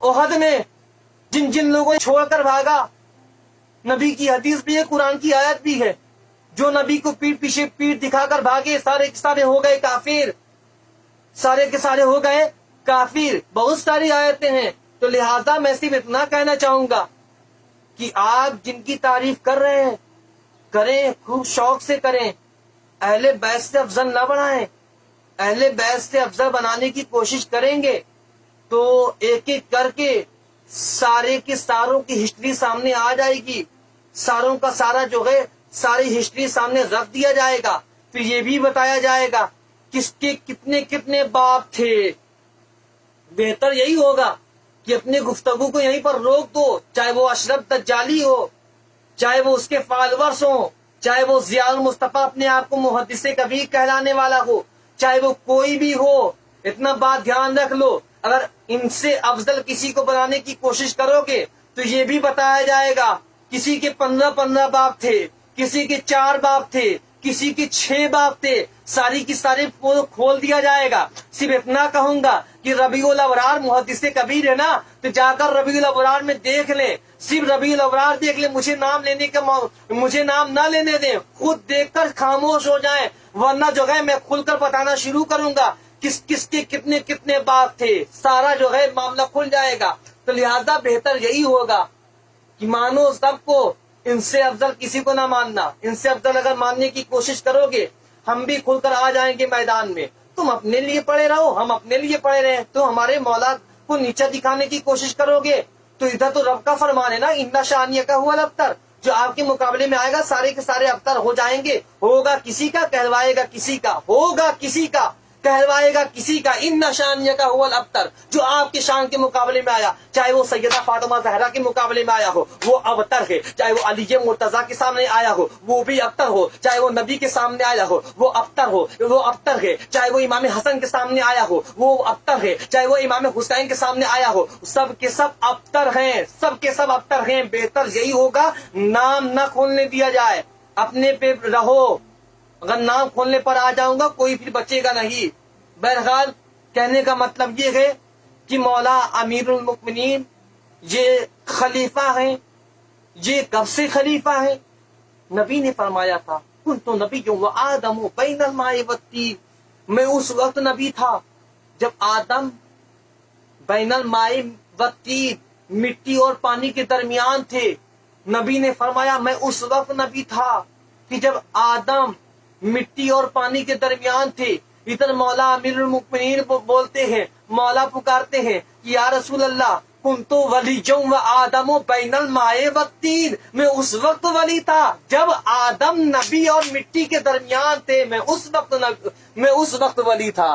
ओहद में जिन जिन लोगों ने छोड़कर भागा, नबी की हदीस भी है, कुरान की आयत भी है, जो नबी को पीठ पीछे पीठ दिखाकर भागे सारे के सारे हो गए काफिर, सारे के सारे हो गए काफिर। बहुत सारी आयतें हैं। तो लिहाजा मैं सिर्फ इतना कहना चाहूंगा कि आप जिनकी तारीफ कर रहे हैं करें, खूब शौक से करें, अहले बैत से अफजल न बनाएं। अहले बैत से अफजल बनाने की कोशिश करेंगे तो एक एक करके सारे के सारों की हिस्ट्री सामने आ जाएगी, सारों का सारा जो है सारी हिस्ट्री सामने रख दिया जाएगा। फिर ये भी बताया जाएगा किसके कितने कितने बाप थे। बेहतर यही होगा कि अपने गुफ्तगू को यहीं पर रोक दो, चाहे वो अशरफ दज्जाली हो, चाहे वो उसके फॉलोअर्स हो, चाहे वो ज़ियाउल मुस्तफा अपने आप को मुहद्दिसे कबीर कहलाने वाला हो, चाहे वो कोई भी हो। इतना बात ध्यान रख लो, अगर इनसे अफजल किसी को बनाने की कोशिश करोगे तो ये भी बताया जाएगा किसी के 15 बाप थे, किसी के 4 बाप थे, किसी के 6 बाप थे, सारी की सारी खोल दिया जाएगा। सिर्फ इतना कहूंगा कि रबीउल अबरार मुहद्दिसे कबीर है ना, तो जाकर रबीउल अबरार में देख ले, सिर्फ रबीउल अबरार देख ले, मुझे नाम ना लेने दें, खुद देखकर खामोश हो जाएं, वरना जो है मैं खुलकर बताना शुरू करूंगा किस किस के कितने कितने बाप थे, सारा जो है मामला खुल जाएगा। तो लिहाजा बेहतर यही होगा कि मानो सबको, इनसे अफजल किसी को ना मानना। इनसे अफजल अगर मानने की कोशिश करोगे हम भी खुलकर आ जाएंगे मैदान में। तुम अपने लिए पड़े रहो, हम अपने लिए पड़े रहे, तो हमारे मौला को नीचा दिखाने की कोशिश करोगे तो इधर तो रब का फरमान है ना, इन्ना शानिया का हुआ अबतर, जो आपके मुकाबले में आएगा सारे के सारे अबतर हो जाएंगे। होगा किसी का, कहलवाएगा किसी का, होगा किसी का, कहलवाएगा किसी का। इन्ना शानिया का हुआ अबतर, जो आपके शान के मुकाबले में आया, चाहे वो सैयदा फातिमा ज़हरा के मुकाबले में आया हो, वो अबतर है। चाहे वो अली मुर्तजा के सामने आया हो, वो भी अबतर हो। चाहे वो नबी के सामने आया हो, वो अबतर हो, वो अबतर है। चाहे वो इमाम हसन के सामने आया हो, वो अबतर है। चाहे वो इमाम हुसैन के सामने आया हो, सब के सब अबतर हैं, सब के सब अबतर हैं। बेहतर यही होगा नाम न खोलने दिया जाए, अपने पे रहो। अगर नाम खोलने पर आ जाऊंगा कोई फिर बचेगा नहीं। बहरहाल कहने का मतलब ये है कि मौला अमीरुल मुमिनीन ये खलीफा हैं। ये कब से खलीफा है? नबी ने फरमाया था कुन्तु नबिय्युन व आदमु बैनल माइ वत्तीन, मैं उस वक्त नबी था जब आदम बैनल माइ वत्तीन, मिट्टी और पानी के दरमियान थे। नबी ने फरमाया मैं उस वक्त नबी था कि जब आदम मिट्टी और पानी के दरमियान थे। इधर मौला अमीरुल मुमिनीन बोलते हैं, मौला पुकारते हैं कि या रसूल अल्लाह कुन्तु वलिय्युन व आदमु बैनल माइ वत्तीन, मैं उस वक्त वली था जब आदम नबी और मिट्टी के दरमियान थे। मैं उस वक्त वली था।